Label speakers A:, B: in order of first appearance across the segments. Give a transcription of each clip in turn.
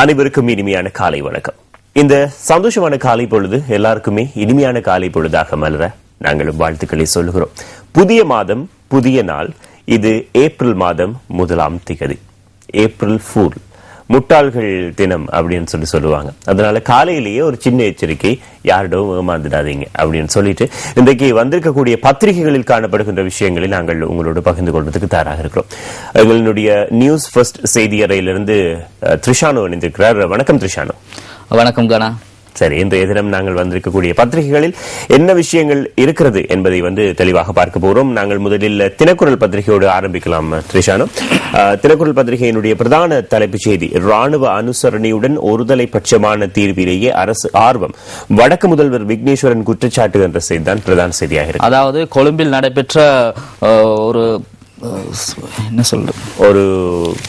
A: அனைவருக்கும் இனிமையான காலை வணக்கம். இந்த சந்தோஷமான காலை பொழுது எல்லாருக்குமே இனிமையான காலை பொழுதாக மலர நாங்களும் வாழ்த்துக்களை சொல்கிறோம். புதிய மாதம், புதிய நாள். இது ஏப்ரல் மாதம் 1ஆம் தேதி, ஏப்ரல் ஃபூல், முட்டாள்கள் தினம் அப்படின்னு சொல்லுவாங்க. அதனால காலையிலேயே ஒரு சின்ன எச்சரிக்கை, யாரிடம் ஏமாந்துடாதீங்க அப்படின்னு சொல்லிட்டு இன்றைக்கு வந்திருக்கக்கூடிய பத்திரிகைகளில் காணப்படுகின்ற விஷயங்களை நாங்கள் உங்களோடு பகிர்ந்து கொள்வதற்கு தயாராக இருக்கிறோம். எங்களுடைய நியூஸ் ஃபர்ஸ்ட் செய்தி அறையிலிருந்து த்ரிஷானு இணைந்திருக்கிறார். வணக்கம் த்ரிஷானு.
B: வணக்கம் கனா.
A: சரி, இன்றைய தினம் நாங்கள் வந்திருக்கக்கூடிய பத்திரிகைகளில் என்ன விஷயங்கள் இருக்கிறது என்பதை தெளிவாக பார்க்க போறோம். நாங்கள் முதலில் தினக்குரல் பத்திரிகையோடு ஆரம்பிக்கலாம். த்ரிஷானு, தினக்குரல் பத்திரிகையினுடைய பிரதான தலைப்புச் செய்தி, ராணுவ அனுசரணையுடன் ஒருதலை பட்சமான தீர்விலேயே அரசு ஆர்வம், வடக்கு முதல்வர் விக்னேஸ்வரன் குற்றச்சாட்டு என்ற செய்திதான் பிரதான செய்தியாக இருக்கு.
B: அதாவது கொழும்பில் நடைபெற்ற
A: ஒரு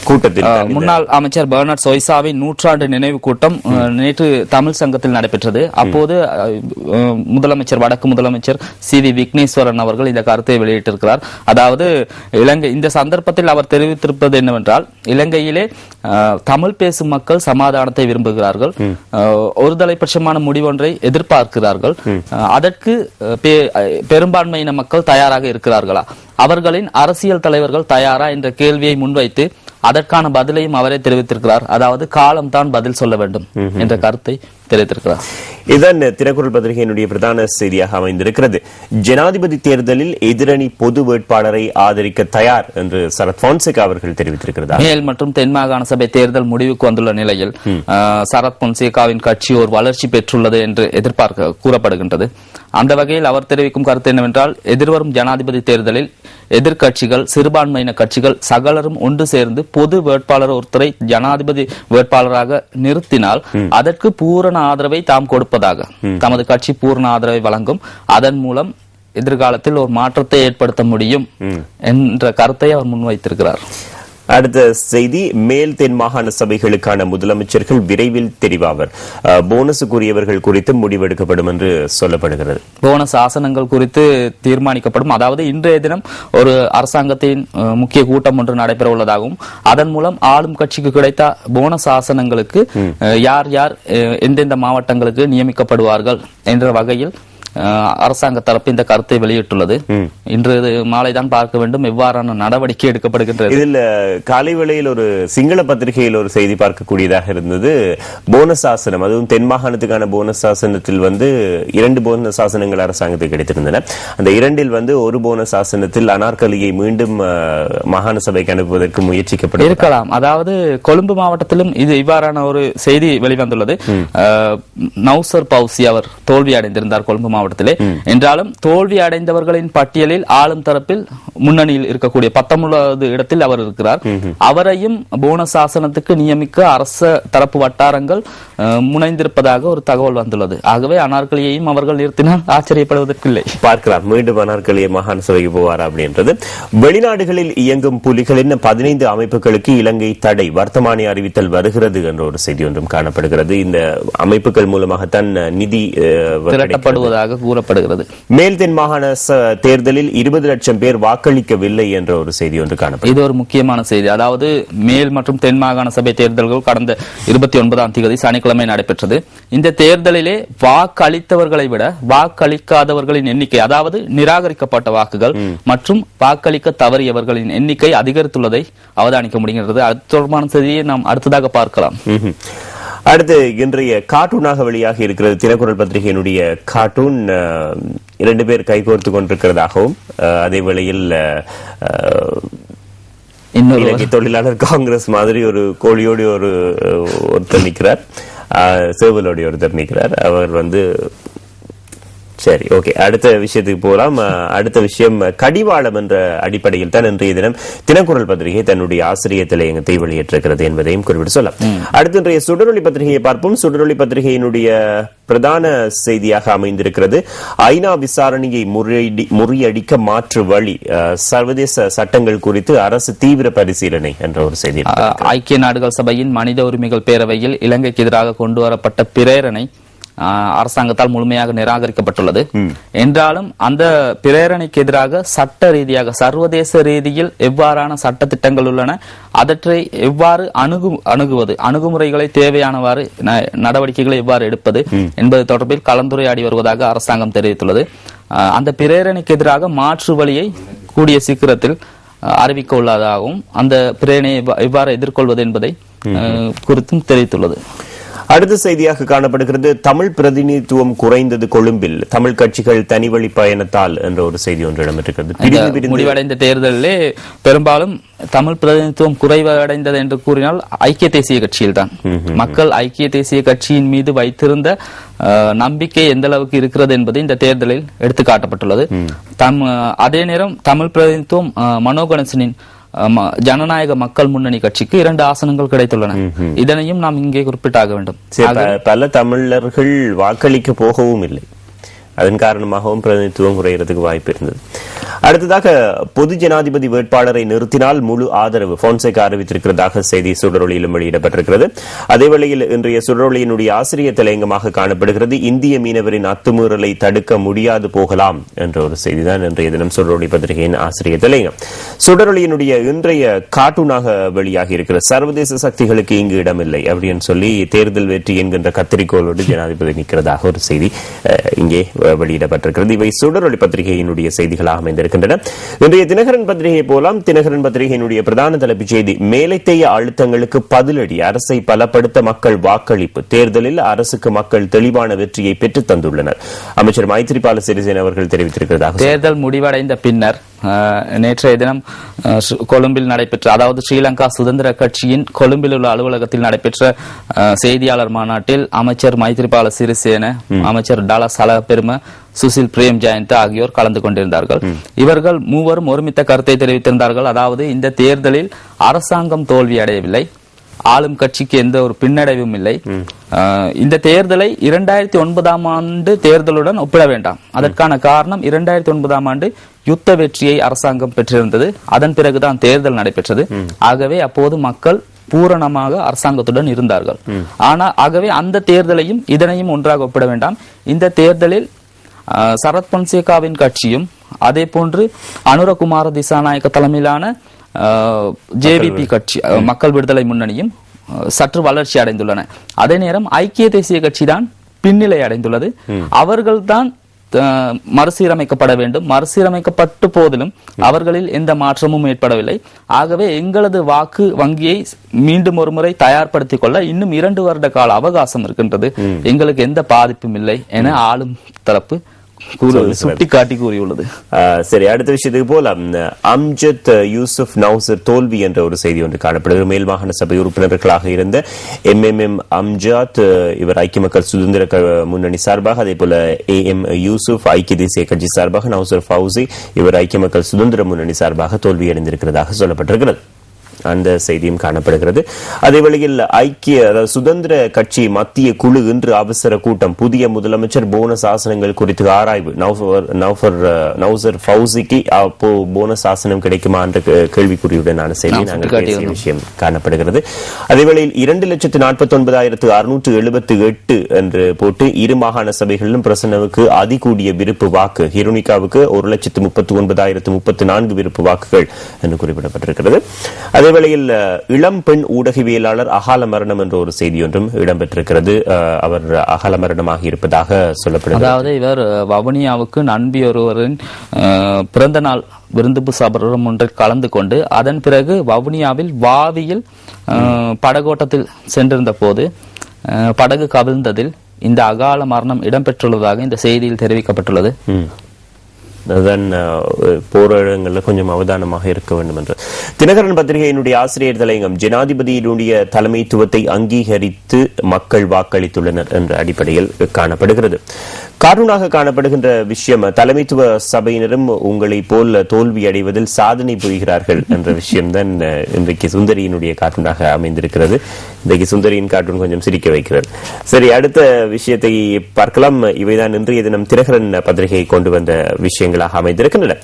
A: கூட்டத்தில்
B: முன்னாள் அமைச்சர் பெர்னார்ட் சொய்சாவின் 100ஆண்டு நினைவு கூட்டம் நேற்று தமிழ் சங்கத்தில் நடைபெற்றது. அப்போது முதலமைச்சர், வடக்கு முதலமைச்சர் சி.வி. விக்னேஸ்வரன் அவர்கள் இந்த கருத்தை வெளியிட்டிருக்கிறார். அதாவது இலங்கை, இந்த சந்தர்ப்பத்தில் அவர் தெரிவித்திருப்பது என்னவென்றால், இலங்கையிலே தமிழ் பேசும் மக்கள் சமாதானத்தை விரும்புகிறார்கள், ஒருதலை பட்சமான முடிவொன்றை எதிர்பார்க்கிறார்கள். அதற்கு பெரும்பான்மையின மக்கள் தயாராக இருக்கிறார்களா, அவர்களின் அரசியல் தலைவர்கள் தயாரா என்ற கேள்வியை முன்வைத்து அதற்கான பதிலையும் அவரே தெரிவித்திருக்கிறார். அதாவது காலம்தான் பதில் சொல்ல வேண்டும் என்ற கருத்தை தெரிவித்திருக்கிறார்.
A: இதன் தினக்குரல் பத்திரிகையினுடைய பிரதான செய்தியாக அமைந்திருக்கிறது. ஜனாதிபதி தேர்தலில் எதிரணி பொது வேட்பாளரை ஆதரிக்க தயார் என்று சரத் பொன்சேகா அவர்கள் தெரிவித்திருக்கிறார்.
B: மேல் மற்றும் தென் மாகாண சபை தேர்தல் முடிவுக்கு வந்துள்ள நிலையில் சரத் பொன்சேகாவின் கட்சி ஒரு வளர்ச்சி பெற்றுள்ளது என்று கூறப்படுகின்றது. அந்த வகையில் அவர் தெரிவிக்கும் கருத்து என்னவென்றால், எதிர்வரும் ஜனாதிபதி தேர்தலில் எதிர்கட்சிகள், சிறுபான்மையின கட்சிகள் சகலரும் ஒன்று சேர்ந்து பொது வேட்பாளர் ஒருத்தரை ஜனாதிபதி வேட்பாளராக நிறுத்தினால் அதற்கு பூரண ஆதரவை தாம் கொடுப்பதாக, தமது கட்சி பூரண ஆதரவை வழங்கும், அதன் மூலம் எதிர்காலத்தில் ஒரு மாற்றத்தை ஏற்படுத்த முடியும் என்ற கருத்தை அவர் முன்வைத்திருக்கிறார்.
A: அடுத்த செய்தி, மேல் தென் மாகாண சபைகளுக்கான முதலமைச்சர்கள் விரைவில் தெரிவாவர், போனஸுக்குரியவர்கள் குறித்து முடிவெடுக்கப்படும் என்று சொல்லப்படுகிறது.
B: போனஸ் ஆசனங்கள் குறித்து தீர்மானிக்கப்படும். அதாவது இன்றைய தினம் ஒரு அரசாங்கத்தின் முக்கிய கூட்டம் ஒன்று நடைபெற உள்ளதாகவும், அதன் மூலம் ஆளும் கட்சிக்கு கிடைத்த போனஸ் ஆசனங்களுக்கு யார் யார் எந்தெந்த மாவட்டங்களுக்கு நியமிக்கப்படுவார்கள் என்ற வகையில் அரசாங்க தரப்பு இந்த கருத்தை வெளியிட்டுள்ளது. இன்று மாலைதான் பார்க்க வேண்டும் எவ்வாறான நடவடிக்கை எடுக்கப்படுகின்றது.
A: இதில் காலை வேளையில் ஒரு சிங்கள பத்திரிகையில் ஒரு செய்தி பார்க்கக்கூடியதாக இருந்தது. போனஸ் ஆசனம், அதுவும் தென் மாகாணத்துக்கான போனஸ் ஆசனத்தில் 2 போனஸ் ஆசனங்கள் அரசாங்கத்துக்கு கிடைத்திருந்தன. அந்த 2இல் ஒரு போனஸ் ஆசனத்தில் அனார்கலியை மீண்டும் மாகாண சபைக்கு அனுப்புவதற்கு முயற்சிக்கப்பட
B: இருக்கலாம். அதாவது கொழும்பு மாவட்டத்திலும் இது இவ்வாறான ஒரு செய்தி வெளிவந்துள்ளது. நௌசர் பௌசி அவர் தோல்வி அடைந்திருந்தார் கொழும்பு மாவட்டத்திலே. என்றாலும் தோல்வி அடைந்தவர்களின் பட்டியலில் ஆளும் தரப்பில் முன்னணியில் இருக்கக்கூடிய 19வது இடத்தில் அவர் இருக்கிறார். அவரையும் போனஸ் ஆசனத்துக்கு நியமிக்க அரச தரப்பு வட்டாரங்கள் முனைந்திருப்பதாக ஒரு தகவல் வந்துள்ளது. ஆகவே அனார்கலியையும் அவர்கள் நிறுத்தினால் ஆச்சரியப்படுவதற்கில்லை.
A: பார்க்கலாம் மீண்டும் அனார்கலியை மாகாண சபைக்கு போவாரா அப்படின்றது. வெளிநாடுகளில் இயங்கும் புலிகளின் 15 அமைப்புகளுக்கு இலங்கை தடை, வர்த்தமானி அறிவித்தல் வருகிறது என்ற ஒரு செய்தி ஒன்றும் காணப்படுகிறது. இந்த அமைப்புகள் மூலமாகத்தான் நிதி
B: திரட்டப்படுவதாக கூறப்படுகிறது.
A: மேல் தென் மாகாண தேர்தலில் 20 லட்சம் பேர் வாக்களிக்கவில்லை என்ற ஒரு செய்தி ஒன்று காணப்படுகிறது.
B: இது ஒரு முக்கியமான செய்தி. அதாவது மேல் மற்றும் தென் மாகாண சபை தேர்தல்கள் கடந்த 29ஆம் தேதி சனிக்கிழமை நடைபெற்றது. இந்த தேர்தலிலே வாக்களித்தவர்களை விட வாக்களிக்காதவர்களின் எண்ணிக்கை, அதாவது நிராகரிக்கப்பட்ட வாக்குகள் மற்றும் வாக்களிக்க தவறியவர்களின் எண்ணிக்கை அதிகரித்துள்ளதை அவதானிக்க முடிகிறது. அது தொடர்பான செய்தியை நாம் அடுத்ததாக பார்க்கலாம்.
A: அடுத்து இன்றைய கார்ட்டூனாக வெளியாக இருக்கிறது. தினக்குரல் பத்திரிகையினுடைய கார்ட்டூன் 2 பேர் கைகோர்த்து கொண்டிருக்கிறதாகவும், அதே வேளையில் இலங்கை தொழிலாளர் காங்கிரஸ் மாதிரி ஒரு கோழியோடு ஒருத்தர் நிற்கிறார், சேவலோடு ஒருத்தர் நிற்கிறார். அவர் சரி, ஓகே, அடுத்த விஷயத்துக்கு போகலாம். அடுத்த விஷயம், கடிவாளம் என்ற அடிப்படையில் தான் இன்றைய தினம் தினக்குரல் பத்திரிகை தன்னுடைய ஆசிரியர் தலையங்கத்தை வெளியிட்டிருக்கிறது என்பதையும் குறிப்பிட்டு சொல்லலாம். அடுத்து இன்றைய சுடரொளி பத்திரிகையை பார்ப்போம். சுடரொளி பத்திரிகையினுடைய பிரதான செய்தியாக அமைந்திருக்கிறது, ஐநா விசாரணையை முறியடிக்க மாற்று வழி, சர்வதேச சட்டங்கள் குறித்து அரசு தீவிர பரிசீலனை என்ற ஒரு செய்தி.
B: ஐக்கிய நாடுகள் சபையின் மனித உரிமைகள் பேரவையில் இலங்கைக்கு எதிராக கொண்டு வரப்பட்ட பிரேரணை அரசாங்கத்தால் முழுமையாக நிராகரிக்கப்பட்டுள்ளது. என்றாலும் அந்த பிரேரணைக்கு எதிராக சட்ட ரீதியாக சர்வதேச ரீதியில் எவ்வாறான சட்ட திட்டங்கள் உள்ளன, அவற்றை எவ்வாறு அணுகுவது, அணுகுமுறைகளை தேவையானவாறு நடவடிக்கைகளை எவ்வாறு எடுப்பது என்பது தொடர்பில் கலந்துரையாடி வருவதாக அரசாங்கம் தெரிவித்துள்ளது. அந்த பிரேரணைக்கு எதிராக மாற்று வழியை கூடிய சீக்கிரத்தில் அறிவிக்க உள்ளதாகவும் அந்த பிரேரணையை எவ்வாறு எதிர்கொள்வது என்பதை குறித்தும் தெரிவித்துள்ளது.
A: அடுத்த செய்தியாக காணப்படுகிறது தமிழ் பிரதிநிதித்துவம் குறைந்தது கொழும்பில், தமிழ் கட்சிகள் தனிவழி பயணத்தால் என்ற ஒரு செய்தி ஒன்று இடம்பெற்றிருக்கிறது.
B: முடிவடைந்த தேர்தலிலே பெரும்பாலும் தமிழ் பிரதிநிதித்துவம் குறைவடைந்தது என்று கூறினால் ஐக்கிய தேசிய கட்சியில்தான். மக்கள் ஐக்கிய தேசிய கட்சியின் மீது வைத்திருந்த நம்பிக்கை எந்த அளவுக்கு இருக்கிறது என்பது இந்த தேர்தலில் எடுத்து காட்டப்பட்டுள்ளது. அதே நேரம் தமிழ் பிரதிநிதித்துவம் மனோ கணேசனின் ஜனநாயக மக்கள் முன்னணி கட்சிக்கு 2 ஆசனங்கள் கிடைத்துள்ளன. இதனையும் நாம் இங்கே குறிப்பிட்டாக வேண்டும்.
A: பல தமிழர்கள் வாக்களிக்க போகவும் இல்லை, அதன் காரணமாகவும் பிரதிநிதித்துவம் குறைகிறதுக்கு வாய்ப்பு இருந்தது. அடுத்ததாக பொது ஜனாதிபதி வேட்பாளரை நிறுத்தினால் முழு ஆதரவு போன்சேகா அறிவித்திருக்கிறதாக செய்தி சுடரொலியிலும் வெளியிடப்பட்டிருக்கிறது. அதேவேளையில் இன்றைய சுடரொலியினுடைய ஆசிரியர் தலையங்கமாக காணப்படுகிறது. இந்திய மீனவரின் அத்துமீறலை தடுக்க முடியாது போகலாம் என்ற ஒரு செய்திதான் இன்றைய தினம் சுடரொலி பத்திரிகையின் ஆசிரியர் தலையங்கம். சுடரொலியினுடைய இன்றைய கார்ட்டூனாக வெளியாகி இருக்கிற சர்வதேச சக்திகளுக்கு இங்கு இடமில்லை அப்படின்னு சொல்லி தேர்தல் வெற்றி என்கின்ற கத்திரிக்கோளோடு ஜனாதிபதி நிற்கிறதாக ஒரு செய்தி இங்கே வெளியிடப்பட்டிருக்கிறது. இவை சுடரொலி பத்திரிகையினுடைய செய்திகளாக அமைந்திருக்கின்றன. இன்றைய தினகரன் பத்திரிகை போலாம். தினகரன் பத்திரிகையினுடைய பிரதான தலைப்புச் செய்தி மேலைத்தேய அழுத்தங்களுக்கு பதிலடி, அரசை பலப்படுத்த மக்கள் வாக்களிப்பு, தேர்தலில் அரசுக்கு மக்கள் தெளிவான வெற்றியை பெற்றுத் தந்துள்ளனர். அமைச்சர் மைத்ரிபால சிறிசேன அவர்கள் தெரிவித்திருக்கிறதாக.
B: தேர்தல் முடிவடைந்த பின்னர் நேற்றைய தினம் கொழும்பில் நடைபெற்ற, அதாவது ஸ்ரீலங்கா சுதந்திர கட்சியின் கொழும்பில் உள்ள அலுவலகத்தில் நடைபெற்ற செய்தியாளர் மாநாட்டில் அமைச்சர் மைத்ரிபால சிறிசேன, அமைச்சர் டாலா சலபெரும, சுசில் பிரேம் ஜெயந்த் ஆகியோர் கலந்து கொண்டிருந்தார்கள். இவர்கள் மூவரும் ஒருமித்த கருத்தை தெரிவித்திருந்தார்கள். அதாவது இந்த தேர்தலில் அரசாங்கம் தோல்வி அடையவில்லை, ஆளும் கட்சிக்கு எந்த ஒரு பின்னடைவும் இல்லை. இந்த தேர்தலை 2009ஆம் ஆண்டு தேர்தலுடன் ஒப்பிட வேண்டாம். அதற்கான காரணம் 2009ஆம் ஆண்டு யுத்த வெற்றியை அரசாங்கம் பெற்றிருந்தது. அதன் பிறகுதான் தேர்தல் நடைபெற்றது. ஆகவே அப்போது மக்கள் பூரணமாக அரசாங்கத்துடன் இருந்தார்கள். ஆகவே அந்த தேர்தலையும் இதனையும் ஒன்றாக ஒப்பிட வேண்டாம். இந்த தேர்தலில் சரத் பொன்சேகாவின் கட்சியும் அதே போன்று அனுரகுமார திசாநாயக்க தலைமையிலான ஜேவிபி கட்சி, மக்கள் விடுதலை முன்னணியும் சற்று வளர்ச்சி அடைந்துள்ளன. அதே நேரம் ஐக்கிய தேசிய கட்சி தான் பின்னிலை அடைந்துள்ளது. அவர்கள்தான் மறுசீரமைக்கப்பட வேண்டும். மறுசீரமைக்கப்பட்ட போதிலும் அவர்களில் எந்த மாற்றமும் ஏற்படவில்லை. ஆகவே எங்களது வாக்கு வங்கியை மீண்டும் ஒரு முறை தயார்படுத்திக் கொள்ள இன்னும் 2 வருட கால அவகாசம் இருக்கின்றது. எங்களுக்கு எந்த பாதிப்பும் இல்லை என ஆளும் தரப்பு சுட்டிக்காட்டி கூறியுள்ளது.
A: சரி, அடுத்த விஷயத்துக்கு போலாம். அம்ஜத் யூசுப் நௌசர் தோல்வி என்ற ஒரு செய்தி ஒன்று காணப்படுகிறது. மேல் மாகாண சபை உறுப்பினர்களாக இருந்த MMM அம்ஜத், இவர் ஐக்கிய மக்கள் சுதந்திர முன்னணி சார்பாக, அதே போல AM யூசுப் ஐக்கிய தேசிய கட்சி சார்பாக, நௌசர் ஃபவுசி இவர் ஐக்கிய மக்கள் சுதந்திர முன்னணி சார்பாக தோல்வியடைந்திருக்கிறதாக சொல்லப்பட்டிருக்கிறது. அந்த செய்தியும் காணப்படுகிறது. அதே வேளையில் சுதந்திர கட்சி மத்திய குழு இன்று அவசர கூட்டம், புதிய முதலமைச்சர் போனஸ் ஆசனங்கள் குறித்து ஆராய்வு. நௌசர் ஃபவுசிக்கு போனஸ் ஆசனம் கிடைக்குமா என்ற கேள்விக்குறியுடனான செய்தி நாங்கள் பேசிய விஷயம் காணப்படுகிறது. அதேவேளையில் 2,49,678 என்று போட்டு 2 மாகாண சபைகளிலும் பிரசன்னவுக்கு அதிகூடிய விருப்பு வாக்கு, ஹிருனிகாவுக்கு 1,39,034 விருப்பு வாக்குகள் என்று குறிப்பிடப்பட்டிருக்கிறது. அதேவேளையில் இளம் பெண் ஊடகவியலாளர் அகால மரணம் என்ற ஒரு செய்தி ஒன்றும் இடம்பெற்றிருக்கிறது. அவர் அகால மரணமாக இருப்பதாக சொல்லப்படுகிறது.
B: அதாவது இவர் வவுனியாவுக்கு நண்பி ஒருவரின் பிறந்த நாள் விருந்து சபரம் ஒன்றில் கலந்து கொண்டு அதன் பிறகு வவுனியாவில் வாவியில் படகோட்டத்தில் சென்றிருந்த போது படகு கவிழ்ந்ததில் இந்த அகால மரணம் இடம்பெற்றுள்ளதாக இந்த செய்தியில் தெரிவிக்கப்பட்டுள்ளது.
A: அதுதான் போராட்டங்களில் கொஞ்சம் அவதானமாக இருக்க வேண்டும் என்று. தினகரன் பத்திரிகையினுடைய ஆசிரியர் தலையங்கம், ஜனாதிபதியினுடைய தலைமைத்துவத்தை அங்கீகரித்து மக்கள் வாக்களித்துள்ளனர் என்ற அடிப்படையில் காணப்படுகிறது. கார்ட்டூனாக காணப்படுகின்ற விஷயம் தலைமைத்துவ சபையினரும் உங்களை போல் தோல்வி அடைவதில் சாதனை புரிகிறார்கள் என்ற விஷயம்தான் இன்றைக்கு சுந்தரியினுடைய கார்ட்டூனாக அமைந்திருக்கிறது. இன்றைக்கு சுந்தரியின் கார்ட்டூன் கொஞ்சம் சிரிக்க வைக்கிறது. சரி, அடுத்த விஷயத்தை பார்க்கலாம். இவைதான் இன்றைய தினம் தினகரன் பத்திரிகை கொண்டு வந்த விஷயங்களாக அமைந்திருக்கின்றன.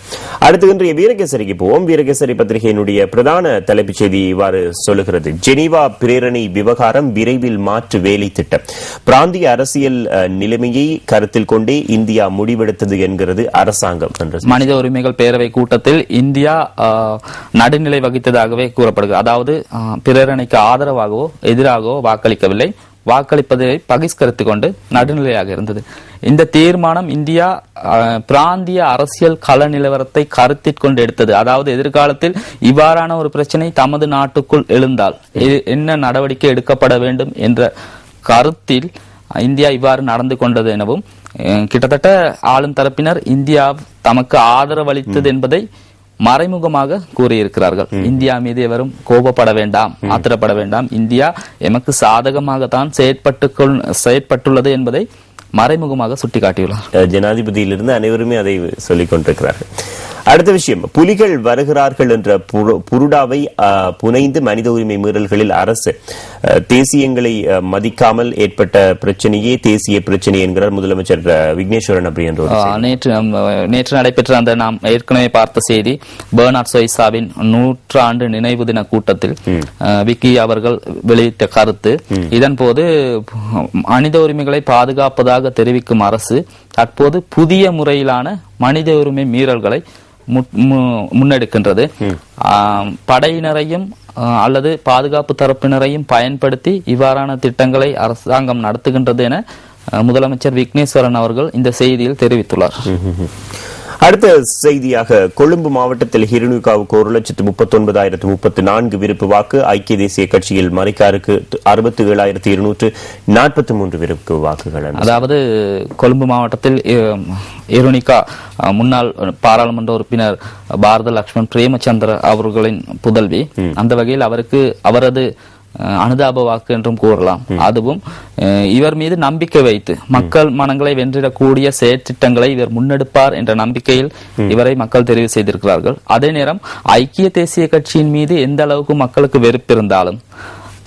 A: அடுத்து இன்றைய வீரகேசரிக்கு போவோம். வீரகேசரி பத்திரிகையினுடைய பிரதான தலைப்புச் செய்தி இவ்வாறு சொல்லுகிறது: ஜெனீவா பிரேரணை விவகாரம் விரைவில் மாற்று வேலை திட்டம். பிராந்திய அரசியல் நிலைமையை கருத்தில் கொண்டே இந்தியா முடிவெடுத்தது என்கிறது அரசாங்கம்.
B: மனித உரிமைகள் பேரவை கூட்டத்தில் இந்தியா நடுநிலை வகித்ததாகவே கூறப்படுகிறது. அதாவது பிரேரணைக்கு ஆதரவாகவோ எதிராகவோ வாக்களிக்கவில்லை, வாக்களிப்பதை பகிஷ்கரித்துக் கொண்டு நடுநிலையாக இருந்தது. இந்த தீர்மானம் இந்தியா பிராந்திய அரசியல் கள நிலவரத்தை கருத்தில் கொண்டு எடுத்தது. அதாவது எதிர்காலத்தில் இவ்வாறான ஒரு பிரச்சனை தமது நாட்டுக்குள் எழுந்தால் என்ன நடவடிக்கை எடுக்கப்பட வேண்டும் என்ற கருத்தில் இந்தியா இவ்வாறு நடந்து கொண்டது எனவும், கிட்டத்தட்ட ஆளும் தரப்பினர் இந்தியா தமக்கு ஆதரவளித்தது என்பதை மறைமுகமாக கூறியிருக்கிறார்கள். இந்தியா மீது எவரும் கோபப்பட வேண்டாம், ஆத்திரப்பட வேண்டாம், இந்தியா எமக்கு சாதகமாகத்தான் செயற்பட்டுள்ளது என்பதை மறைமுகமாக சுட்டிக்காட்டியுள்ளார்.
A: ஜனாதிபதியிலிருந்து அனைவருமே அதை சொல்லிக் கொண்டிருக்கிறார்கள். அடுத்த விஷயம், புலிகள் வருகிறார்கள் என்ற புருடாவை புனைந்து மனித உரிமை மீறல்களில் அரசு தேசியங்களை மதிக்காமல் ஏற்பட்ட பிரச்சனையே தேசிய பிரச்சனை என்கிறார் முதலமைச்சர் விக்னேஸ்வரன். அப்படி என்ற
B: நேற்று நடைபெற்ற அந்த நாம் ஏற்கனவே பார்த்த செய்தி, பெர்னார்ட் சொய்சாவின் 100 நினைவு தின கூட்டத்தில் விக்கி அவர்கள் வெளியிட்ட கருத்து. இதன் போது மனித உரிமைகளை பாதுகாப்பதாக தெரிவிக்கும் அரசு தற்போது புதிய முறையிலான மனித உரிமை மீறல்களை முன்னெடுக்கின்றது. படையினரையும் அல்லது பாதுகாப்பு தரப்பினரையும் பயன்படுத்தி இவ்வாறான திட்டங்களை அரசாங்கம் நடத்துகின்றது என முதலமைச்சர் விக்னேஸ்வரன் அவர்கள் இந்த செய்தியில் தெரிவித்துள்ளார்.
A: அடுத்த செய்தியாக, கொழும்பு மாவட்டத்தில் ஹிருணுகாவுக்கு 1,39,034 விருப்பு வாக்கு. ஐக்கிய தேசிய கட்சியில் மரிக்காருக்கு 67,243 விருப்பு வாக்குகள்.
B: அதாவது கொழும்பு மாவட்டத்தில் ஹிருணிகா முன்னாள் பாராளுமன்ற உறுப்பினர் பாரத லட்சுமண் பிரேமச்சந்திர அவர்களின் புதல்வி. அந்த வகையில் அவருக்கு அவரது அனுதாப வாக்கு என்றும் கூறலாம். அதுவும் இவர் மீது நம்பிக்கை வைத்து மக்கள் மனங்களை வென்றிடக்கூடிய செயற்திட்டங்களை இவர் முன்னெடுப்பார் என்ற நம்பிக்கையில் இவரை மக்கள் தெரிவு செய்திருக்கிறார்கள். அதே நேரம் ஐக்கிய தேசிய கட்சியின் மீது எந்த அளவுக்கு மக்களுக்கு வெறுப்பு இருந்தாலும்,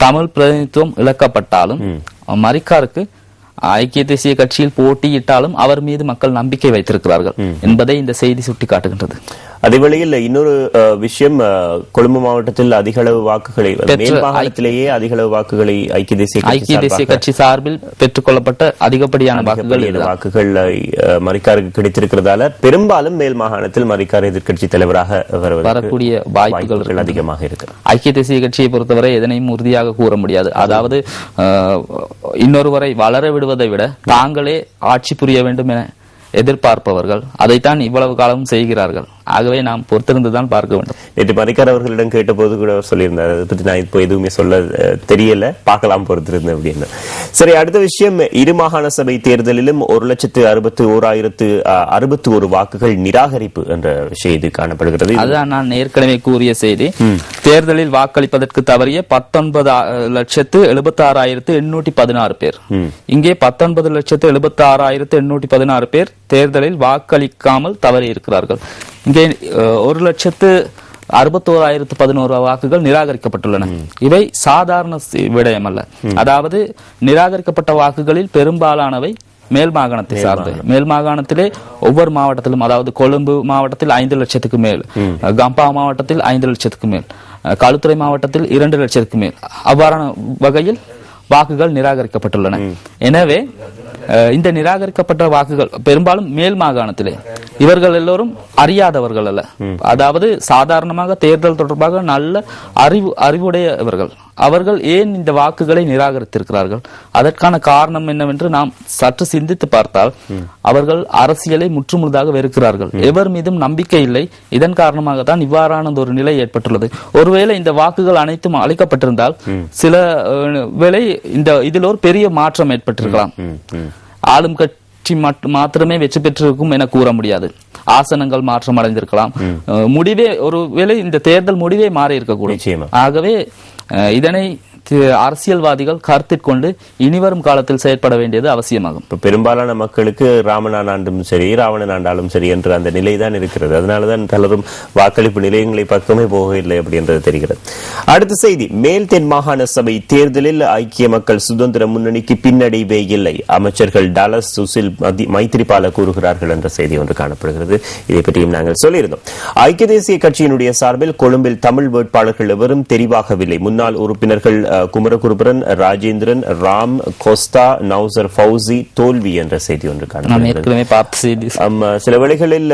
B: தமிழ் பிரதிநிதித்துவம் இழக்கப்பட்டாலும், மரிக்காருக்கு ஐக்கிய தேசிய கட்சியில் போட்டியிட்டாலும் அவர் மீது மக்கள் நம்பிக்கை வைத்திருக்கிறார்கள் என்பதை இந்த செய்தி சுட்டிக்காட்டுகின்றது.
A: அதேவேளையில் இன்னொரு விஷயம், கொழும்பு மாவட்டத்தில் அதிக அளவு வாக்குகளை, மேல் மாகாணத்திலேயே அதிக அளவு வாக்குகளை ஐக்கிய தேசிய கட்சி சார்பில்
B: பெற்றுக் கொள்ளப்பட்ட அதிகப்படியான வாக்குகள்
A: மரிக்காருக்கு கிடைத்திருக்கிறதால பெரும்பாலும் மேல் மாகாணத்தில் மரிக்கார் எதிர்கட்சி தலைவராக
B: வரக்கூடிய வாய்ப்புகள்
A: அதிகமாக இருக்கு.
B: ஐக்கிய தேசிய கட்சியை பொறுத்தவரை எதனையும் உறுதியாக கூற முடியாது. அதாவது இன்னொருவரை வளர விடுவதை விட தாங்களே ஆட்சி புரிய வேண்டும் என எதிர்பார்ப்பவர்கள் அதைத்தான் இவ்வளவு காலமும் செய்கிறார்கள். ஆகவே நாம் பொறுத்திருந்துதான் பார்க்க வேண்டும்.
A: நேற்று மரிக்கார் அவர்களிடம் கேட்ட போது கூட சொல்லியிருந்தார், அதை பற்றி நான் இப்போ எதுவுமே சொல்ல தெரியல, பார்க்கலாம் பொறுத்திருந்தேன் அப்படின்னு. சரி, அடுத்த விஷயம், இரு மாகாண சபை தேர்தலிலும் 1,61,061 வாக்குகள் நிராகரிப்பு என்ற செய்தி காணப்படுகிறது.
B: அதுதான் நான் ஏற்கனவே கூறிய செய்தி. தேர்தலில் வாக்களிப்பதற்கு தவறிய 19,76,816 பேர், இங்கே 19,76,816 பேர் தேர்தலில் வாக்களிக்காமல் தவறி இருக்கிறார்கள். இங்கே 1,61,011 வாக்குகள் நிராகரிக்கப்பட்டுள்ளன. இவை சாதாரண விடயம் அல்ல. அதாவது நிராகரிக்கப்பட்ட வாக்குகளில் பெரும்பாலானவை மேல் மாகாணத்தை சார்ந்து. மேல் மாகாணத்திலே ஒவ்வொரு மாவட்டத்திலும், அதாவது கொழும்பு மாவட்டத்தில் 5 லட்சத்துக்கு மேல், கம்பா மாவட்டத்தில் 5 லட்சத்துக்கு மேல், களுத்துறை மாவட்டத்தில் 2 லட்சத்துக்கு மேல், அவ்வாறான வகையில் வாக்குகள் நிராகரிக்கப்பட்டுள்ளன. எனவே இந்த நிராகரிக்கப்பட்ட வாக்குகள் பெரும்பாலும் மேல் மாகாணத்திலே. இவர்கள் எல்லோரும் அறியாதவர்கள் அல்ல, அதாவது சாதாரணமாக தேர்தல் தொடர்பாக நல்ல அறிவுடையவர்கள். அவர்கள் ஏன் இந்த வாக்குகளை நிராகரித்திருக்கிறார்கள்? அதற்கான காரணம் என்னவென்று நாம் சற்று சிந்தித்து பார்த்தால், அவர்கள் அரசியலை முற்றுமுழுதாக வெறுக்கிறார்கள், எவர் மீதும் நம்பிக்கை இல்லை. இதன் காரணமாகத்தான் இவ்வாறான ஒரு நிலை ஏற்பட்டுள்ளது. ஒருவேளை இந்த வாக்குகள் அனைத்தும் அளிக்கப்பட்டிருந்தால் சில வேளை இதில் ஒரு பெரிய மாற்றம் ஏற்பட்டிருக்கலாம். ஆளும் கட்சி மாத்திரமே வெற்றி பெற்றிருக்கும் என கூற முடியாது. ஆசனங்கள் மாற்றம் அடைந்திருக்கலாம். முடிவே ஒருவேளை இந்த தேர்தல் முடிவே மாறி இருக்கக்கூடும். ஆகவே இதனை அரசியல்வாதிகள் கருத்தில் கொண்டு இனிவரும் காலத்தில் செயற்பட வேண்டியது அவசியமாகும்.
A: இப்ப பெரும்பாலான மக்களுக்கு ராமனான் ஆண்டும் சரி ராவணன் ஆண்டாலும் சரி என்ற அந்த நிலைதான் இருக்கிறது. அதனாலதான் பலரும் வாக்களிப்பு நிலையங்களை பக்கமே போகவில்லை அப்படின்றது தெரிகிறது. அடுத்த செய்தி, மேல் தென் மாகாண சபை தேர்தலில் ஐக்கிய மக்கள் சுதந்திர முன்னணிக்கு பின்னடைவே இல்லை, அமைச்சர்கள் டலஸ் சுசில் மைத்திரிபால கூறுகிறார்கள் என்ற செய்தி ஒன்று காணப்படுகிறது. இதை பற்றியும் நாங்கள் சொல்லியிருந்தோம். ஐக்கிய தேசிய கட்சியினுடைய சார்பில் கொழும்பில் தமிழ் வேட்பாளர்கள் எவரும் தெரிவாகவில்லை. முன்னாள் உறுப்பினர்கள் குமரகுருபரன், ராஜேந்திரன், ராம், கோஸ்தா, நௌசர் ஃபவுசி தோல்வி என்ற செய்தி ஒன்று காணப்படுகிறது. சில வேளைகளில்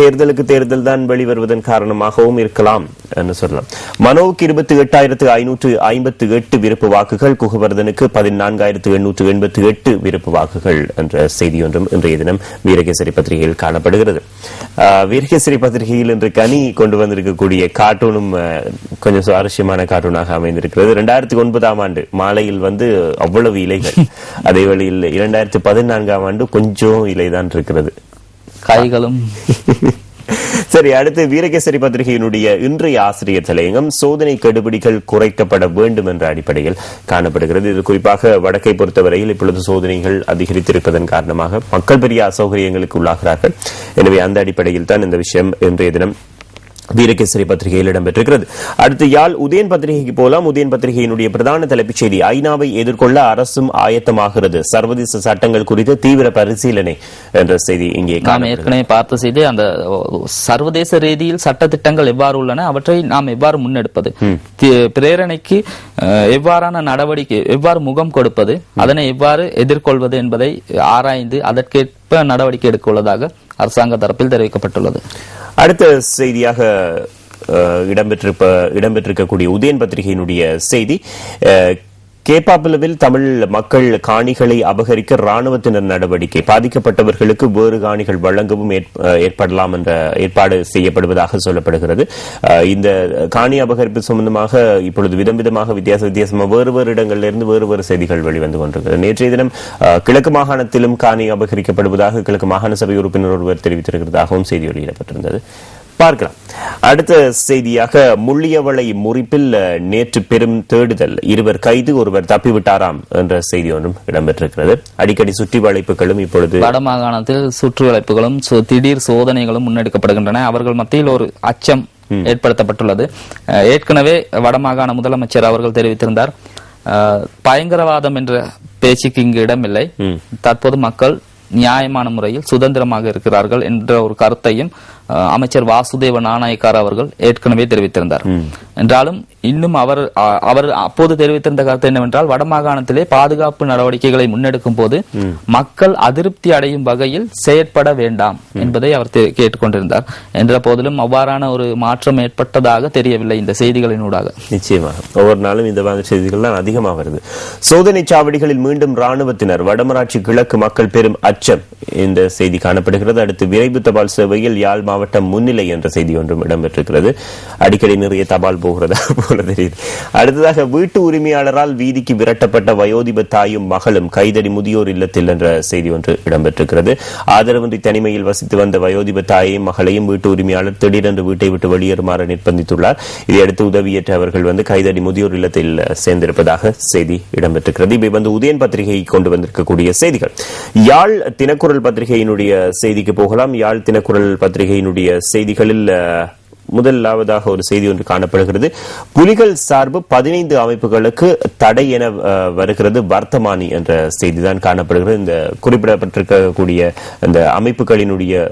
A: தேர்தலுக்கு தேர்தல் தான் வெளிவருவதன் காரணமாகவும் இருக்கலாம் என்று சொல்லலாம். மனோவுக்கு 28,558 விருப்பு வாக்குகள், குகவர்தனுக்கு 14,888 விருப்பு வாக்குகள் என்ற செய்தி ஒன்றும் இன்றைய தினம் வீரகேசரி பத்திரிகையில் காணப்படுகிறது. வீரகேசரி பத்திரிகையில் இன்று கனி கொண்டு வந்திருக்கக்கூடிய கார்ட்டூனும் கொஞ்சம் சுவாரஸ்யமான கார்ட்டூனாக அமைந்திருக்கிறது. 2009ஆம் ஆண்டு மாலையில் அவ்வளவு இலைகள், அதே வழியில் 2014ஆம் ஆண்டு கொஞ்சம் இலைதான் இருக்கிறது,
B: காய்களும்.
A: சரி, அடுத்து வீரகேசரி பத்திரிகையினுடைய இன்றைய ஆசிரியர் தலையங்கம் சோதனை கெடுபிடிகள் குறைக்கப்பட வேண்டும் என்ற அடிப்படையில் காணப்படுகிறது. இது குறிப்பாக வடக்கை பொறுத்தவரையில் இப்பொழுது சோதனைகள் அதிகரித்திருப்பதன் காரணமாக மக்கள் பெரிய அசௌகரியங்களுக்கு உள்ளாகிறார்கள். எனவே அந்த அடிப்படையில் தான் இந்த விஷயம் இன்றைய தினம் வீரகேசரி பத்திரிகையில் இடம்பெற்றிருக்கிறது. அடுத்து யாழ் உதயன் பத்திரிகைக்கு போலாம். உதயன் பத்திரிகையினுடைய பிரதான தலைப்புச் செய்தி, ஐநாவை எதிர்கொள்ள அரசும் ஆயத்தமாகிறது, சர்வதேச சட்டங்கள் குறித்து தீவிர பரிசீலனை என்ற செய்தி இங்கே
B: நாம் ஏற்கனவே பார்த்த செய்தி. அந்த சர்வதேச ரீதியில் சட்ட திட்டங்கள் எவ்வாறு உள்ளன, அவற்றை நாம் எவ்வாறு முன்னெடுப்பது, பிரேரணைக்கு எவ்வாறான நடவடிக்கை, எவ்வாறு முகம் கொடுப்பது, அதனை எவ்வாறு எதிர்கொள்வது என்பதை ஆராய்ந்து அதற்கேற்ப நடவடிக்கை எடுக்க உள்ளதாக அரசாங்க தரப்பில் தெரிவிக்கப்பட்டுள்ளது.
A: அடுத்த செய்தியாக இடம்பெற்றிருக்கக்கூடிய உதயன் பத்திரிகையினுடைய செய்தி, கேப்பாபிலவில் தமிழ் மக்கள் காணிகளை அபகரிக்க ராணுவத்தினர் நடவடிக்கை, பாதிக்கப்பட்டவர்களுக்கு வேறு காணிகள் வழங்கவும் ஏற்படலாம் என்ற ஏற்பாடு செய்யப்படுவதாக சொல்லப்படுகிறது. இந்த காணி அபகரிப்பு சம்பந்தமாக இப்பொழுது விதமாக வித்தியாசமாக வேறு இடங்களிலிருந்து வேறு செய்திகள் வெளிவந்து கொண்டிருக்கிறது. நேற்றைய தினம் கிழக்கு மாகாணத்திலும் காணி அபகரிக்கப்படுவதாக கிழக்கு மாகாண சபை உறுப்பினர் ஒருவர் தெரிவித்திருக்கிறதாகவும் செய்தி வெளியிடப்பட்டிருந்தது. பார்க்கலாம். அடுத்த செய்தியாக முள்ளியவளை முறிப்பில் நேற்று பெரும் தேடுதல், 2 கைது, 1 தப்பிவிட்டாராம் என்ற செய்தி ஒன்றும் இடம்பெற்றிருக்கிறது. அடிக்கடி சுற்றி வளைப்புகளும் இப்பொழுது
B: வடமாகாணத்தில் சுற்றி வளைப்புகளும் திடீர் சோதனைகளும் முன்னெடுக்கப்படுகின்றன. அவர்கள் மத்தியில் ஒரு அச்சம் ஏற்படுத்தப்பட்டுள்ளது. ஏற்கனவே வடமாகாண முதலமைச்சர் அவர்கள் தெரிவித்திருந்தார், பயங்கரவாதம் என்ற பேச்சுக்கு இங்கு இடமில்லை, தற்போது மக்கள் நியாயமான முறையில் சுதந்திரமாக இருக்கிறார்கள் என்ற ஒரு கருத்தையும் அமைச்சர் வாசுதேவ நாணயக்கார் அவர்கள் ஏற்கனவே தெரிவித்திருந்தார். என்றாலும் இன்னும் அவர் அப்போது தெரிவித்திருந்த கருத்து என்னவென்றால், வடமாகாணத்திலே பாதுகாப்பு நடவடிக்கைகளை முன்னெடுக்கும் போது மக்கள் அதிருப்தி அடையும் வகையில் செயற்பட வேண்டாம் என்பதை அவர் கேட்டுக்கொண்டிருந்தார். என்ற போதிலும் அவ்வாறான ஒரு மாற்றம் ஏற்பட்டதாக தெரியவில்லை இந்த செய்திகளினூடாக.
A: நிச்சயமாக ஒவ்வொரு நாளும் இந்த மாதிரி செய்திகள் தான் அதிகமாக வருது. சோதனை சாவடிகளில் மீண்டும் ராணுவத்தினர், வடமராட்சி கிழக்கு மக்கள் பெரும் அச்சம், இந்த செய்தி காணப்படுகிறது. அடுத்து விரைவு தபால் சேவையில் யாழ் மாவட்டம் முன்னிலை என்ற செய்தி ஒன்றும் இடம்பெற்றிருக்கிறது. அடிக்கடி நிறைய தபால் போகிறதா போல தெரியுது. அடுத்ததாக வீட்டு உரிமையாளரால் வீதிக்கு விரட்டப்பட்ட வயோதிப தாயும் மகளும் கைதடி முதியோர் இல்லத்தில் என்ற செய்தி ஒன்று இடம்பெற்றிருக்கிறது. ஆதரவின்றி தனிமையில் வசித்து வந்த வயோதிப தாயையும் மகளையும் வீட்டு உரிமையாளர் திடீரென்று வீட்டை விட்டு வெளியேறுமாறு நிர்பந்தித்துள்ளார். இதையடுத்து உதவியேற்ற அவர்கள் கைதடி முதியோர் இல்லத்தில் சேர்ந்திருப்பதாக செய்தி இடம்பெற்றிருக்கிறது. இவை உதயன் பத்திரிகை கொண்டு வந்திருக்கக்கூடிய செய்திகள். யாழ் தினக்குரல் பத்திரிகையினுடைய செய்திக்கு போகலாம். யாழ் தினக்குரல் பத்திரிகையினுடைய செய்திகளில் முதலாவதாக ஒரு செய்தி ஒன்று காணப்படுகிறது. புலிகள் சார்பு 15 அமைப்புகளுக்கு தடை என வருகிறது வர்த்தமானி என்ற செய்திதான் காணப்படுகிறது. இந்த குறிப்பிடப்பட்டிருக்கக்கூடிய அந்த அமைப்புகளினுடைய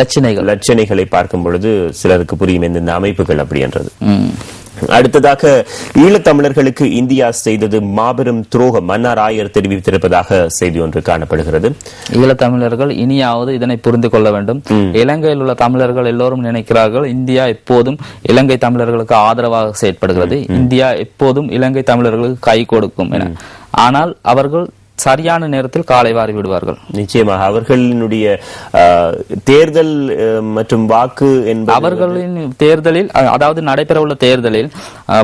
A: லட்சணைகளை பார்க்கும் பொழுது சிலருக்கு புரியும் இந்த அமைப்புகள் அப்படி என்றது. அடுத்ததாக ஈழத்தமிழர்களுக்கு இந்தியா செய்தது மாபெரும் துரோகம், மன்னார் ஆயர் தெரிவித்திருப்பதாக செய்தி ஒன்று காணப்படுகிறது.
B: ஈழத்தமிழர்கள் இனியாவது இதனை புரிந்து கொள்ள வேண்டும். இலங்கையில் உள்ள தமிழர்கள் எல்லோரும் நினைக்கிறார்கள் இந்தியா எப்போதும் இலங்கை தமிழர்களுக்கு ஆதரவாக செயற்படுகிறது, இந்தியா எப்போதும் இலங்கை தமிழர்களுக்கு கை கொடுக்கும் என. ஆனால் அவர்கள் சரியான நேரத்தில் காலை வாரி விடுவார்கள்.
A: நிச்சயமாக அவர்களுடைய தேர்தல் மற்றும் வாக்கு
B: அவர்களின் தேர்தலில், அதாவது நடைபெறவுள்ள தேர்தலில்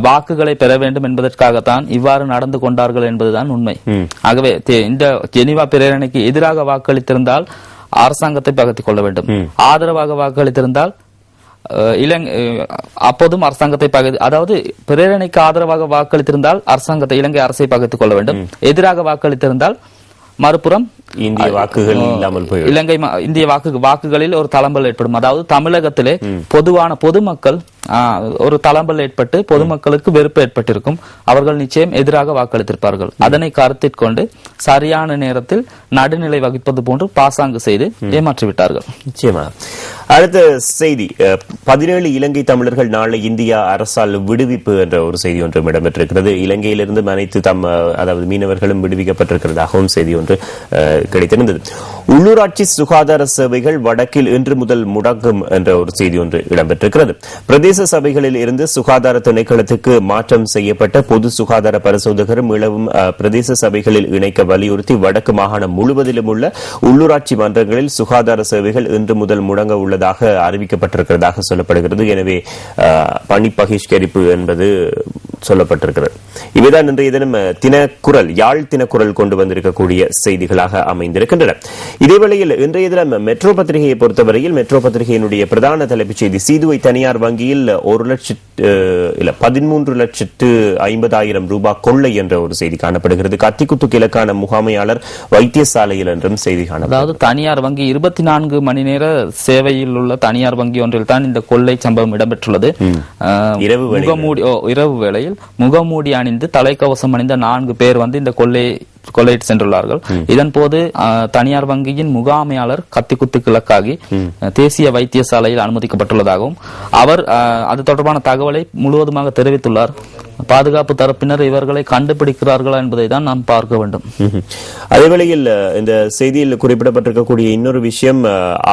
B: வாக்குகளை பெற வேண்டும் என்பதற்காகத்தான் இவ்வாறு நடந்து கொண்டார்கள் என்பதுதான் உண்மை. ஆகவே இந்த ஜெனீவா பிரேரணைக்கு எதிராக வாக்களித்திருந்தால் அரசாங்கத்தை பகத்திக் கொள்ள வேண்டும், ஆதரவாக வாக்களித்திருந்தால் அப்போதும் அரசாங்கத்தை அதாவது பிரேரணைக்கு ஆதரவாக வாக்களித்திருந்தால் அரசாங்கத்தை இலங்கை அரசை பகைத்துக் கொள்ள வேண்டும். எதிராக வாக்களித்திருந்தால் மறுபுறம்
A: இந்திய வாக்குகள் இல்லாமல் போய்
B: இலங்கை இந்திய வாக்குகளில் ஒரு தளம்பல் ஏற்படும். அதாவது தமிழகத்திலே பொதுவான பொதுமக்கள் ஒரு தளம்பல் ஏற்பட்டு பொதுமக்களுக்கு வெறுப்பு ஏற்பட்டிருக்கும். அவர்கள் நிச்சயம் எதிராக வாக்களித்திருப்பார்கள். அதனை கருத்தில் கொண்டு சரியான நேரத்தில் நடுநிலை வகிப்பது போன்று பாசாங்கு செய்து ஏமாற்றிவிட்டார்கள்.
A: நிச்சயமா. அடுத்த செய்தி, 17 இலங்கை தமிழர்கள் நாளை இந்தியா அரசால் விடுவிப்பு என்ற ஒரு செய்தி ஒன்றும் இடம்பெற்றிருக்கிறது. இலங்கையிலிருந்து அனைத்து அதாவது மீனவர்களும் விடுவிக்கப்பட்டிருக்கிறதாகவும் செய்தி ஒன்று கிடைத்திருந்தது. உள்ளூராட்சி சுகாதார சேவைகள் வடக்கில் இன்று முதல் முடங்கும் என்ற ஒரு செய்தி ஒன்று இடம்பெற்றிருக்கிறது. பிரதேச சபைகளில் இருந்து சுகாதார திணைக்களத்துக்கு மாற்றம் செய்யப்பட்ட பொது சுகாதார பரிசோதகரும் இளவும் பிரதேச சபைகளில் இணைக்க வலியுறுத்தி வடக்கு மாகாணம் முழுவதிலும் உள்ள உள்ளூராட்சி மன்றங்களில் சுகாதார சேவைகள் இன்று முதல் முடங்க உள்ளதாக அறிவிக்கப்பட்டிருக்கிறதாக சொல்லப்படுகிறது. எனவே பணி பகிஷ்கரிப்பு என்பது சொல்லப்பட்டிருக்கிறது. இவைதான் இன்றைய தினம் தினக்குரல் யாழ் தினக்குரல் கொண்டு வந்திருக்கக்கூடிய செய்திகளாக அமைந்திருக்கின்றன. இதேவேளையில் இன்றைய தினம் மெட்ரோ பத்திரிகையை பொறுத்தவரையில் மெட்ரோ பத்திரிகையினுடைய பிரதான தலைப்புச் செய்தி, சீதுவை தனியார் வங்கியில் 13,50,000 ரூபாய் கொள்ளை என்ற ஒரு செய்தி காணப்படுகிறது. கத்திக்குத்து கிழக்கான முகாமையாளர் வைத்தியசாலையில் என்றும் செய்தி காணப்படுகிறது.
B: அதாவது தனியார் வங்கி 24 மணி நேர சேவையில் உள்ள தனியார் வங்கி ஒன்றில் தான் இந்த கொள்ளை சம்பவம் இடம்பெற்றுள்ளது. இரவு வேளையில் முகமூடி அணிந்து தலைக்கவசம் அணிந்த 4 பேர் இந்த கொள்ளையிட்டு சென்றுள்ளார்கள். இதன் போது தனியார் வங்கியின் முகாமையாளர் கத்திக்குத்து கிழக்காகி தேசிய வைத்தியசாலையில் அனுமதிக்கப்பட்டுள்ளதாகவும் அவர் அது தொடர்பான தகவலை முழுவதுமாக தெரிவித்துள்ளார். பாதுகாப்பு தரப்பினர் இவர்களை கண்டுபிடிக்கிறார்களா என்பதை தான் நாம் பார்க்க வேண்டும்.
A: அதேவேளையில் இந்த செய்தியில் குறிப்பிடப்பட்டிருக்கக்கூடிய இன்னொரு விஷயம்,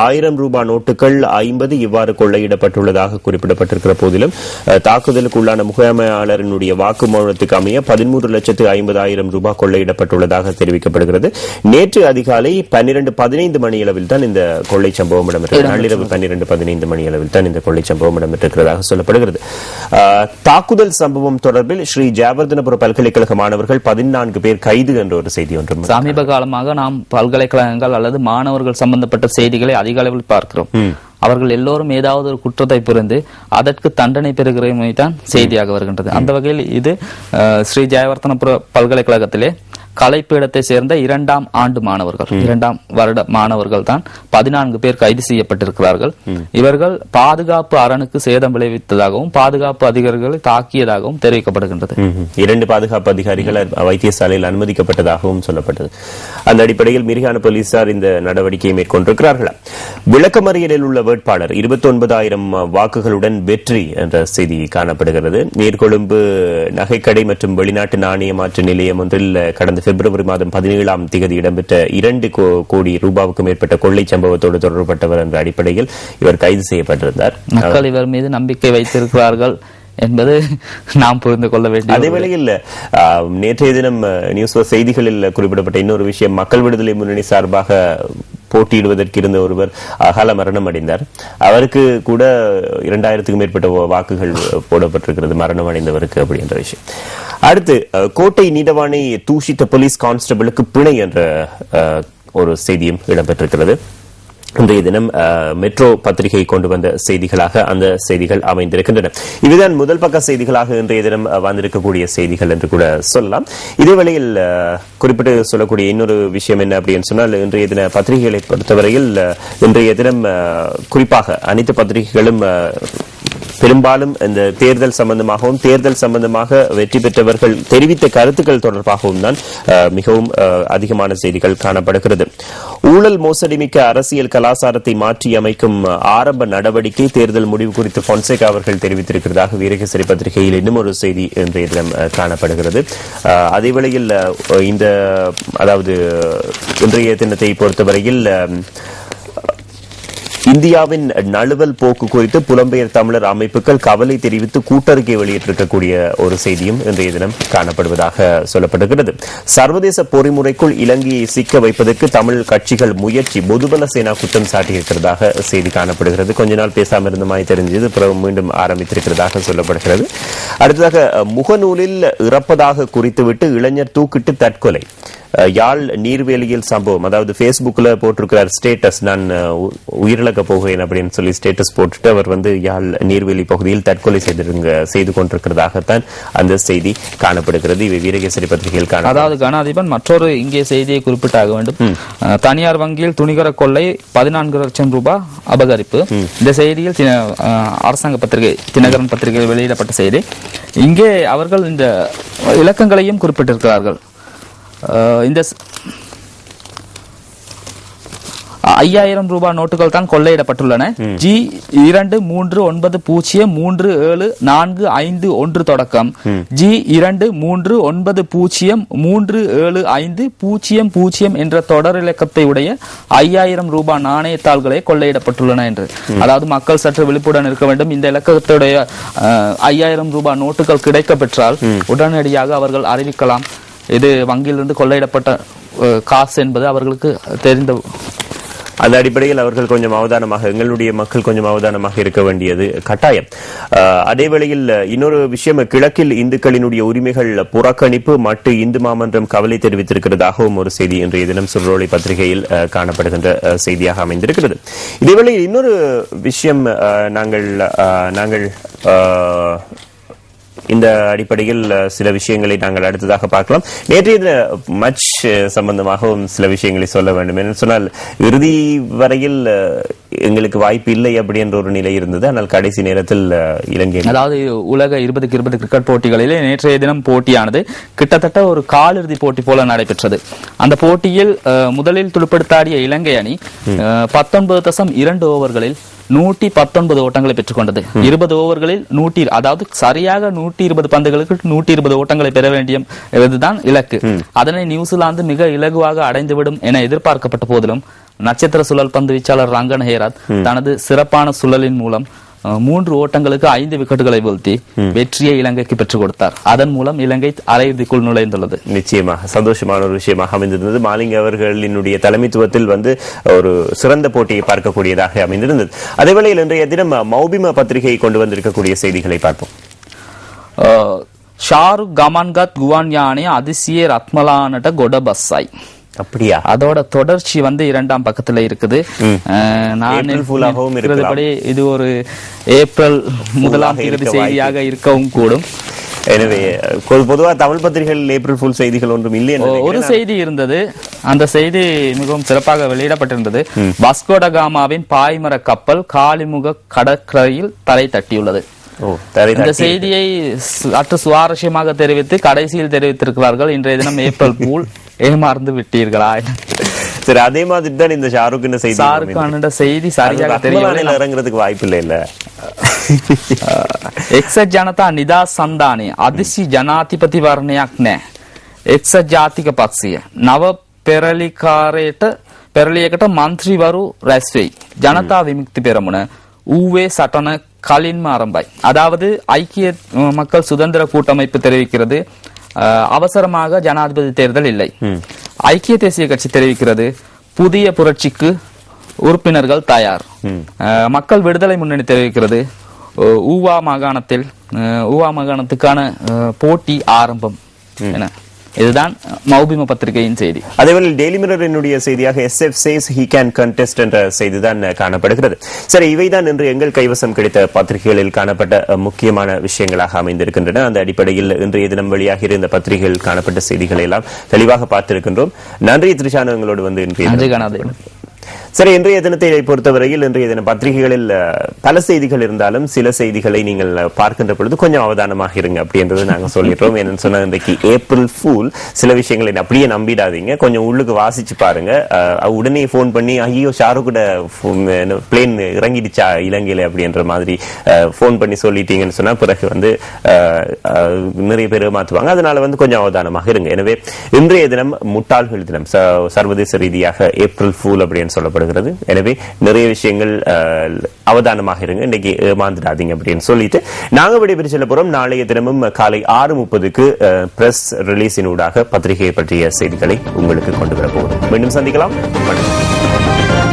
A: 1000 ரூபாய் நோட்டுகள் 50 இவ்வாறு கொள்ளையிடப்பட்டுள்ளதாக குறிப்பிடப்பட்டிருக்கிற போதிலும் தாக்குதலுக்கு உள்ளான முகாமையாளரினுடைய வாக்குமூலத்துக்கு அமைய 13,50,000 ரூபாய் கொள்ளையிடப்பட்டுள்ளதாக தெரிவிக்கப்படுகிறது. நேற்று அதிகாலை 12:15 மணியளவில் தான் இந்த கொள்ளை சம்பவம் இடம்பெற்றது. நள்ளிரவு 12:15 மணியளவில் தான் இந்த கொள்ளை சம்பவம் இடம்பெற்றிருக்கிறதாக சொல்லப்படுகிறது. தாக்குதல் சம்பவம் தொடர்பில் ஸ்ரீ ஜெயவர்தனபுர பல்கலைக்கழக மாணவர்கள் 14 பேர் கைது என்ற ஒரு செய்தி ஒன்று.
B: சமீப காலமாக நாம் பல்கலைக்கழகங்கள் அல்லது மாணவர்கள் சம்பந்தப்பட்ட செய்திகளை அதிக அளவில் பார்க்கிறோம். அவர்கள் எல்லோரும் ஏதாவது ஒரு குற்றத்தை புரிந்து அதற்கு தண்டனை பெறுகிறமை தான் செய்தியாக வருகின்றது. அந்த வகையில் இது ஸ்ரீ ஜெயவர்தனபுர பல்கலைக்கழகத்திலே கலைப்பீடத்தை சேர்ந்த 2ஆம் ஆண்டு மாணவர்கள் 2ஆம் வருட மாணவர்கள் தான் 14 பேர் கைது செய்யப்பட்டிருக்கிறார்கள். இவர்கள் பாதுகாப்பு அரணுக்கு சேதம் விளைவித்ததாகவும் பாதுகாப்பு அதிகாரிகளை தாக்கியதாகவும் தெரிவிக்கப்படுகின்றது.
A: 2 பாதுகாப்பு அதிகாரிகள் வைத்தியசாலையில் அனுமதிக்கப்பட்டதாகவும் சொல்லப்பட்டது. அந்த அடிப்படையில் மிரிகான போலீசார் இந்த நடவடிக்கையை மேற்கொண்டிருக்கிறார்கள். விளக்கமறியலில் உள்ள வேட்பாளர் 29,000 வாக்குகளுடன் வெற்றி என்ற செய்தி காணப்படுகிறது. நீர்கொழும்பு நகைக்கடை மற்றும் வெளிநாட்டு நாணய மாற்று நிலையம் ஒன்றில் கடந்த பிப்ரவரி மாதம் 17ஆம் தேதி இடம்பெற்ற 2 கோடி ரூபாவுக்கும் மேற்பட்ட கொள்ளை சம்பவத்தோடு தொடர்பட்டவர் என்ற அடிப்படையில் இவர் கைது செய்யப்பட்டிருந்தார்.
B: மக்கள் இவர் மீது நம்பிக்கை வைத்திருக்கிறார்கள் என்பது நாம் புரிந்து கொள்ள வேண்டும்.
A: அதே வேளையில் நேற்றைய தினம் நியூஸ் செய்திகளில் குறிப்பிடப்பட்ட இன்னொரு விஷயம், மக்கள் விடுதலை முன்னணி சார்பாக போட்டியிடுவதற்கு இருந்த ஒருவர் அகால மரணம் அடைந்தார். அவருக்கு கூட 2000க்கும் மேற்பட்ட வாக்குகள் போடப்பட்டிருக்கிறது மரணம் அடைந்தவருக்கு அப்படின்ற விஷயம். அடுத்து, கோட்டை நீதவானை தூஷித்த போலீஸ் கான்ஸ்டபிளுக்கு பிணை என்ற ஒரு செய்தியும் இடம்பெற்றிருக்கிறது. இன்றைய தினம் மெட்ரோ பத்திரிகை கொண்டு வந்த செய்திகளாக அந்த செய்திகள் அமைந்திருக்கின்றன. இதுதான் முதல் பக்க செய்திகளாக இன்றைய தினம் வந்திருக்கக்கூடிய செய்திகள் என்று கூட சொல்லலாம். இதேவேளையில் குறிப்பிட்டு சொல்லக்கூடிய இன்னொரு விஷயம் என்ன அப்படின்னு சொன்னால், இன்றைய தின பத்திரிகைகளை பொறுத்தவரையில் இன்றைய தினம் குறிப்பாக அனைத்து பத்திரிகைகளும் பெரும்பாலும் இந்த தேர்தல் சம்பந்தமாகவும் தேர்தல் சம்பந்தமாக வெற்றி பெற்றவர்கள் தெரிவித்த கருத்துக்கள் தொடர்பாகவும் தான் மிகவும் அதிகமான செய்திகள் காணப்படுகிறது. ஊழல் மோசடி மிக்க அரசியல் கலாச்சாரத்தை மாற்றி அமைக்கும் ஆரம்ப நடவடிக்கை தேர்தல் முடிவு குறித்து பொன்சேகா அவர்கள் தெரிவித்திருக்கிறதாக வீரகேசரி பத்திரிகையில் இன்னும் ஒரு செய்தி இன்றைய தினம் காணப்படுகிறது. அதேவேளையில் அதாவது இன்றைய தினத்தை பொறுத்தவரையில் இந்தியாவின் நழுவல் போக்கு குறித்து புலம்பெயர் தமிழர் அமைப்புகள் கவலை தெரிவித்து கூட்டறிக்கை வெளியிட்டிருக்கக்கூடிய ஒரு செய்தியும் இன்றைய தினம் காணப்படுவதாக சொல்லப்படுகிறது. சர்வதேச பொறிமுறைக்குள் இலங்கையை சிக்க வைப்பதற்கு தமிழ் கட்சிகள் முயற்சி, பொதுபல சேனா குற்றம் சாட்டியிருக்கிறதாக செய்தி காணப்படுகிறது. கொஞ்ச நாள் பேசாம இருந்தமாய் தெரிஞ்சது, பிறகு மீண்டும் ஆரம்பித்திருக்கிறதாக சொல்லப்படுகிறது. அடுத்ததாக, முகநூலில் இறப்பதாக குறித்துவிட்டு இளைஞர் தூக்கிட்டு தற்கொலை. யாழ் நீர்வேலியில் சம்பவம், அதாவது Facebookல போட்டிருக்கிறார் ஸ்டேட்டஸ், நான் உயிரிழக்க போகிறேன் அப்படின்னு சொல்லி ஸ்டேட்டஸ் போட்டுட்டு அவர் யாழ் நீர்வேலி பகுதியில் தற்கொலை செய்து கொண்டிருக்கிறதாகத்தான் அந்த செய்தி காணப்படுகிறது. இவை வீரகேசரி பத்திரிகையில் காண.
B: அதாவது கணாதிபன் மற்றொரு இங்கே செய்தியை குறிப்பிட்டாக வேண்டும். தனியார் வங்கியில் துணிகர கொள்ளை 14 லட்சம் ரூபாய் அபகரிப்பு. இந்த செய்தியில் அரசாங்க பத்திரிகை தினகரன் பத்திரிகையில் வெளியிடப்பட்ட செய்தி. இங்கே அவர்கள் இந்த இலக்கங்களையும் குறிப்பிட்டிருக்கிறார்கள். இந்த 5000 ரூபாய் நோட்டுகள் தான் கொள்ளையிடப்பட்டுள்ளன. G23903745 தொடக்கம் G2390375500 என்ற தொடர் இலக்கத்தை உடைய 5000 ரூபாய் நாணயத்தாள்களே கொள்ளையிடப்பட்டுள்ளன என்று. அதாவது மக்கள் சற்று விழிப்புடன் இருக்க வேண்டும். இந்த இலக்கத்துடைய 5000 ரூபாய் நோட்டுகள் கிடைக்க பெற்றால் உடனடியாக அவர்கள் அறிவிக்கலாம். இது வங்கியிலிருந்து கொள்ளையிடப்பட்ட காசு என்பது அவர்களுக்கு தெரிந்த.
A: அந்த அடிப்படையில் அவர்கள் கொஞ்சம் அவதானமாக, எங்களுடைய மக்கள் கொஞ்சம் அவதானமாக இருக்க வேண்டியது கட்டாயம். அதே வேளையில் இன்னொரு விஷயம், கிழக்கில் இந்துக்களினுடைய உரிமைகள் புறக்கணிப்பு மட்டு இந்து மாமன்றம் கவலை தெரிவித்திருக்கிறதாகவும் ஒரு செய்தி இன்றைய தினம் சுருளொளி பத்திரிகையில் காணப்படுகின்ற செய்தியாக அமைந்திருக்கிறது. இதேவேளை இன்னொரு விஷயம் நாங்கள் இந்த அடிப்படையில் சில விஷயங்களை நாங்கள் அடுத்ததாக பார்க்கலாம். நேற்றைய மட்ச் சம்பந்தமாகவும் சில விஷயங்களை சொல்ல வேண்டும். என்று சொன்னால் இறுதி வரையில் எங்களுக்கு வாய்ப்பு இல்லை அப்படி என்ற ஒரு நிலை இருந்தது. ஆனால் கடைசி நேரத்தில் இலங்கை, அதாவது
B: உலக 2020 கிரிக்கெட் போட்டிகளிலே நேற்றைய தினம் போட்டியானது கிட்டத்தட்ட ஒரு காலிறுதி போட்டி போல நடைபெற்றது. அந்த போட்டியில் முதலில் துடுப்படுத்தாடிய இலங்கை அணி 19.2 ஓவர்களில் 119 ஓட்டங்களை பெற்றுக் கொண்டது. 20 ஓவர்களில் அதாவது சரியாக 120 பந்துகளுக்கு 120 ஓட்டங்களை பெற வேண்டியதுதான் இலக்கு. அதனை நியூசிலாந்து மிக இலகுவாக அடைந்துவிடும் என எதிர்பார்க்கப்பட்ட போதிலும் நட்சத்திர சுழல் பந்து வீச்சாளர் ரங்கன் ஹேராத் தனது சிறப்பான சுழலின் மூலம் 3 ஓட்டங்களுக்கு 5 விக்கெட்டுகளை வீழ்த்தி வெற்றியை இலங்கைக்கு பெற்றுக் கொடுத்தார். அதன் மூலம் இலங்கை அரையிறுதிக்குள் நுழைந்துள்ளது.
A: நிச்சயமாக சந்தோஷமான ஒரு விஷயமாக அமைந்திருந்தது. மாலிங் அவர்களினுடைய தலைமைத்துவத்தில் ஒரு சிறந்த போட்டியை பார்க்கக்கூடியதாக அமைந்திருந்தது. அதேவேளையில் இன்றைய தினம் மௌபிம பத்திரிகை கொண்டு வந்திருக்கக்கூடிய செய்திகளை பார்ப்போம்.
B: ஷாருக் கமன்கத் குவான் யானே அதிசய ரத்மலானட கொட பஸ்ஸாய்.
A: அப்படியா?
B: அதோட தொடர்ச்சி 2ஆம் பக்கத்துல இருக்குது. இது ஒரு ஏப்ரல் 1ஆம் தேதி செய்தியாக இருக்கவும் கூடும்.
A: எனவே பொதுவாக தமிழ் பத்திரிகைகள் ஏப்ரல் ஃபுல் செய்திகள் ஒன்றும் இல்லை.
B: ஒரு செய்தி இருந்தது, அந்த செய்தி மிகவும் சிறப்பாக வெளியிடப்பட்டிருந்தது. வாஸ்கோட காமாவின் பாய்மர கப்பல் காலிமுக கடற்கரையில் தரை தட்டியுள்ளது. இந்த செய்தியை சற்று சுவாரஸ்யமாக தெரிவித்து கடைசியில் தெரிவித்திருக்கிறார்கள், இன்றைய தினம் ஏப்ரல் ஃபூல் ஏமாந்து விட்டீர்களா.
A: சரி, அதே மாதிரி தான் இந்த ஷாருக்
B: செய்தி சரியாக தெரியல,
A: இறங்குறதுக்கு வாய்ப்பு இல்ல.
B: එක්සත් ජනතා නිදහස් සන්ධානයේ අදිසි ජනාධිපති වර්ණයක් නැහැ. එක්සත් ජාතික පක්ෂය නව පෙරලියකට මන්ත්‍රීවරු රැස් වෙයි. ජනතා විමුක්ති පෙරමුණ ඌවේ சட்டன கலின்ம ஆரம்பாய். அதாவது ஐக்கிய மக்கள் சுதந்திர கூட்டமைப்பு தெரிவிக்கிறது அவசரமாக ஜனாதிபதி தேர்தல் இல்லை. ஐக்கிய தேசிய கட்சி தெரிவிக்கிறது புதிய புரட்சிக்கு உறுப்பினர்கள் தயார். மக்கள் விடுதலை முன்னணி தெரிவிக்கிறது ஊவா மாகாணத்துக்கான போட்டி ஆரம்பம் என. இதுதான் மௌபிம பத்திரிகையின் செய்தி.
A: அதேவேளை டெய்லி மிரரினுடைய செய்தியாக SF says he can contest என்ற செய்திதான் காணப்படுகிறது. சரி, இவைதான் இன்று எங்கள் கைவசம் கிடைத்த பத்திரிகைகளில் காணப்பட்ட முக்கியமான விஷயங்களாக அமைந்திருக்கின்றன. அந்த அடிப்படையில் இன்றைய தினம் வெளியாக இருந்த பத்திரிகைகளில் காணப்பட்ட செய்திகளை எல்லாம் தெளிவாக பார்த்திருக்கின்றோம். நன்றி திரிஷானு, எங்களோடு இன்றைய சரி, இன்றைய தினத்தை பொறுத்தவரையில் இன்றைய தின பத்திரிகைகளில் பல செய்திகள் இருந்தாலும் சில செய்திகளை நீங்கள் பார்க்கின்ற பொழுது கொஞ்சம் அவதானமாக இருங்க அப்படின்றது நாங்கள் சொல்லிடுறோம். என்னன்னு சொன்னா, இன்றைக்கு ஏப்ரல் ஃபூல், சில விஷயங்களை அப்படியே நம்பிடாதீங்க, கொஞ்சம் உள்ளுக்கு வாசிச்சு பாருங்க. உடனே போன் பண்ணி ஐயோ ஷாருக்கூட பிளேன் இறங்கிடுச்சா இலங்கையில அப்படின்ற மாதிரி போன் பண்ணி சொல்லிட்டீங்கன்னு சொன்னா பிறகு நிறைய பேர் மாத்துவாங்க. அதனால கொஞ்சம் அவதானமாக இருங்க. எனவே இன்றைய தினம் முட்டாள்கள் தினம், சர்வதேச ரீதியாக ஏப்ரல் ஃபூல் அப்படின்னு சொல்லப்படுகிறது. எனவே நிறைய விஷயங்கள் அவதானமாக இருங்க, இன்னைக்கு ஏமாந்துடாதீங்க அப்படின்னு சொல்லிட்டு நாங்க விடைபெற்று செல்ல போறோம். நாளைய தினமும் காலை 6:30க்கு பிரஸ் ரிலீஸினூடாக பத்திரிகை பற்றிய செய்திகளை உங்களுக்கு கொண்டு வர போகிறோம். மீண்டும் சந்திக்கலாம். வணக்கம்.